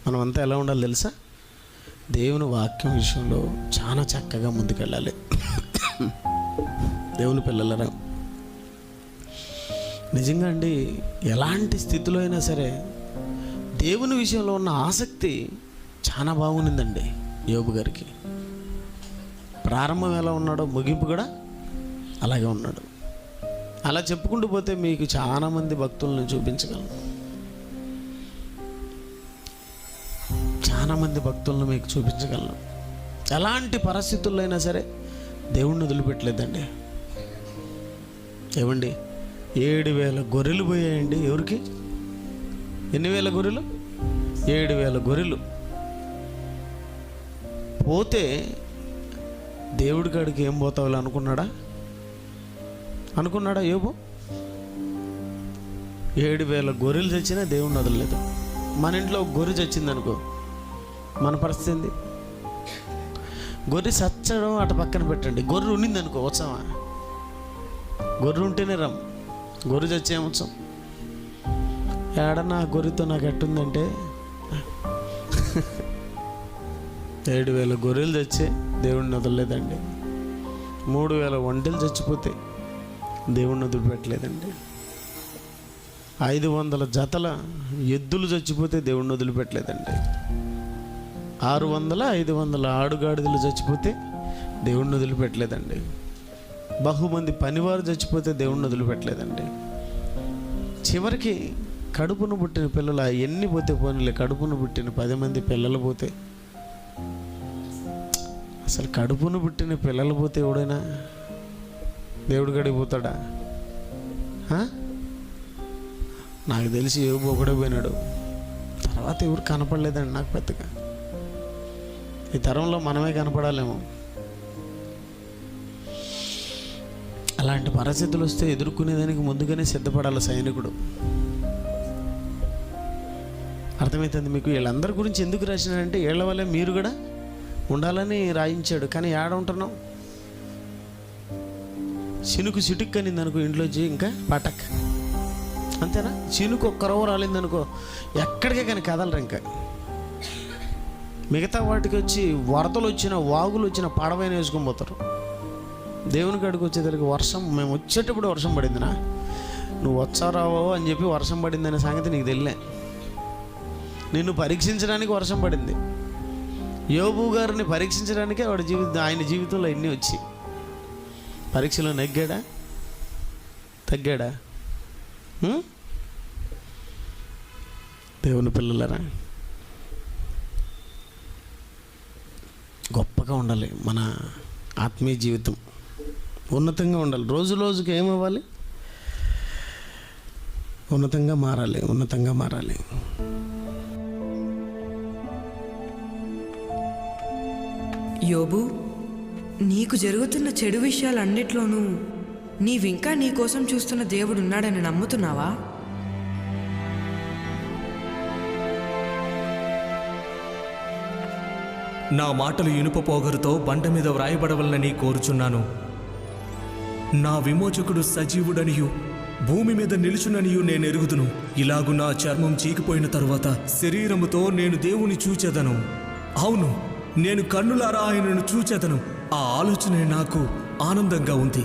మనమంతా ఎలా ఉండాలి తెలుసా? దేవుని వాక్యం విషయంలో చాలా చక్కగా ముందుకెళ్ళాలి. దేవుని పిల్లలరా, నిజంగా అండి, ఎలాంటి స్థితిలో అయినా సరే దేవుని విషయంలో ఉన్న ఆసక్తి చాలా బాగుండిందండి యోబు గారికి. ప్రారంభం ఎలా ఉన్నాడో ముగింపు కూడా అలాగే ఉన్నాడు. అలా చెప్పుకుంటూ పోతే మీకు చాలామంది భక్తులను చూపించగలను. చాలామంది భక్తులను మీకు చూపించగలను. ఎలాంటి పరిస్థితుల్లో అయినా సరే దేవుణ్ణి వదిలిపెట్టలేదండి. ఏమండి, 7,000 గొర్రెలు పోయాయండి. ఎవరికి? ఎన్ని వేల గొర్రెలు? 7,000 గొర్రెలు పోతే దేవుడి కాడికి ఏం పోతావులే అనుకున్నాడా యోబు? 7,000 గొర్రెలు చచ్చినా దేవుణ్ణి వదలలేదు. మన ఇంట్లో ఒక గొర్రె చచ్చిందనుకో, మన పరిస్థితి ఏంది? గొర్రె చచ్చడం అటు పక్కన పెట్టండి, గొర్రె ఉండిందనుకో వచ్చామా? గొర్రె ఉంటేనే రమ్, గొర్రె చచ్చేమొచ్చాం. ఏడన్నా గొర్రెతో నాకు ఎట్టుందంటే 7,000 గొర్రెలు చచ్చే దేవుడిని వదలలేదండి. 3,000 ఒంటెలు చచ్చిపోతే దేవుడిని వదిలిపెట్టలేదండి. 500 జతల ఎద్దులు చచ్చిపోతే దేవుడిని వదిలిపెట్టలేదండి. 600, 500 ఆడుగాడిదలు చచ్చిపోతే దేవుడిని వదిలిపెట్టలేదండి. బహుమంది పనివారు చచ్చిపోతే దేవుడిని వదిలిపెట్టలేదండి. చివరికి కడుపును పుట్టిన పిల్లలు ఎన్ని పోతే పోనీలే, కడుపును పుట్టిన 10 మంది పిల్లలు పోతే, అసలు కడుపును పుట్టిన పిల్లలు పోతే ఎవడైనా దేవుడి గడికి పోతాడా? నాకు తెలిసి యోబు ఒకడే పోయినాడు. తర్వాత ఎవరు కనపడలేదండి నాకు పెద్దగా. ఈ తరంలో మనమే కనపడాలేమో. అలాంటి పరిస్థితులు వస్తే ఎదుర్కొనేదానికి ముందుగానే సిద్ధపడాలి సైనికుడు. అర్థమవుతుంది మీకు? వీళ్ళందరి గురించి ఎందుకు రాసినాడంటే వీళ్ళ వల్లే మీరు కూడా ఉండాలని రాయించాడు. కానీ ఏడ ఉంటున్నాం? చినుకు చిటుక్ అనింది అనుకో ఇంట్లోంచి, ఇంకా పటక్ అంతేనా? చినుకు ఒక్కరో రాలిందనుకో ఎక్కడికే కానీ కదలరు. ఇంకా మిగతా వాటికి వచ్చి వరదలు వచ్చిన, వాగులు వచ్చిన పడవైన వేసుకొని పోతారు. దేవుని కాడికి వచ్చేసరికి వర్షం, మేము వచ్చేటప్పుడు వర్షం పడిందినా, నువ్వు వచ్చారావో అని చెప్పి వర్షం పడిందనే సంగతి నీకు తెలియలే. నిన్ను పరీక్షించడానికి వర్షం పడింది. యోబు గారిని పరీక్షించడానికే ఆయన జీవితంలో ఎన్ని వచ్చి పరీక్షలో నెగ్గాడా తగ్గాడా? దేవుని పిల్లలరా, గొప్పగా ఉండాలి మన ఆత్మీయ జీవితం, ఉన్నతంగా ఉండాలి. రోజు రోజుకి ఏమవ్వాలి? ఉన్నతంగా మారాలి. యోబు, నీకు జరుగుతున్న చెడు విషయాలన్నిట్లోనూ నీవింకా నీ కోసం చూస్తున్న దేవుడు ఉన్నాడని నమ్ముతున్నావా? నా మాటలు ఇనుప పోగరుతో బండ మీద వ్రాయబడవలనని కోరుచున్నాను. నా విమోచకుడు సజీవుడనియు భూమి మీద నిలుచుననియు నేను ఎరుగుదును. ఇలాగు నా చర్మం చీకిపోయిన తరువాత శరీరముతో నేను దేవుని చూచెదను. అవును, నేను కన్నులారా ఆయనను చూచెదను. ఆ ఆలోచనే నాకు ఆనందంగా ఉంది.